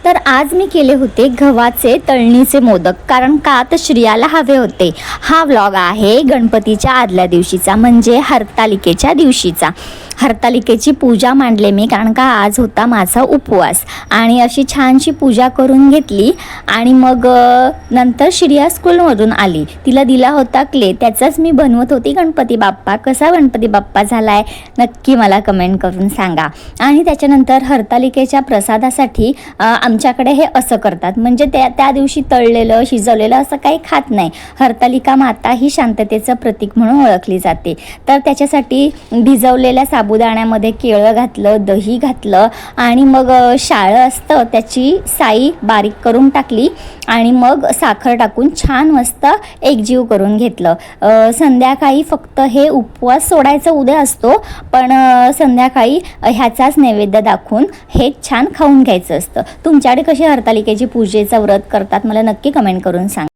तर आज मी केले होते गव्हाचे तळणीचे मोदक, कारण का तर श्रियाला हवे होते. हा व्लॉग आहे गणपतीच्या आदल्या दिवशीचा, म्हणजे हरतालिकेच्या दिवशीचा. हरतालिकेची पूजा मांडले मी, कारण का आज होता माझा उपवास. आणि अशी छानशी पूजा करून घेतली. आणि मग नंतर श्रिया स्कूलमधून आली, तिला दिला होता क्ले, त्याचाच मी बनवत होती गणपती बाप्पा. कसा गणपती बाप्पा झाला आहे नक्की मला कमेंट करून सांगा. आणि त्याच्यानंतर हरतालिकेच्या प्रसादासाठी आमच्याकडे हे असं करतात, म्हणजे त्या दिवशी तळलेलं शिजवलेलं असं काही खात नाही. हरतालिका माता ही शांततेचं प्रतीक म्हणून ओळखली जाते. तर त्याच्यासाठी भिजवलेल्या साबुदाण्यामध्ये केळं घातलं, दही घातलं आणि मग शाळं असतं त्याची साई बारीक करून टाकली आणि मग साखर टाकून छान मस्त एकजीव करून घेतलं. संध्याकाळी फक्त हे उपवास सोडायचा उद्या असतो, पण संध्याकाळी ह्याचाच नैवेद्य दाखवून हे छान खाऊन घ्यायचं असतं. तुमच्याकडे कशी हरतालिकेची पूजेचं व्रत करतात मला नक्की कमेंट करून सांगा.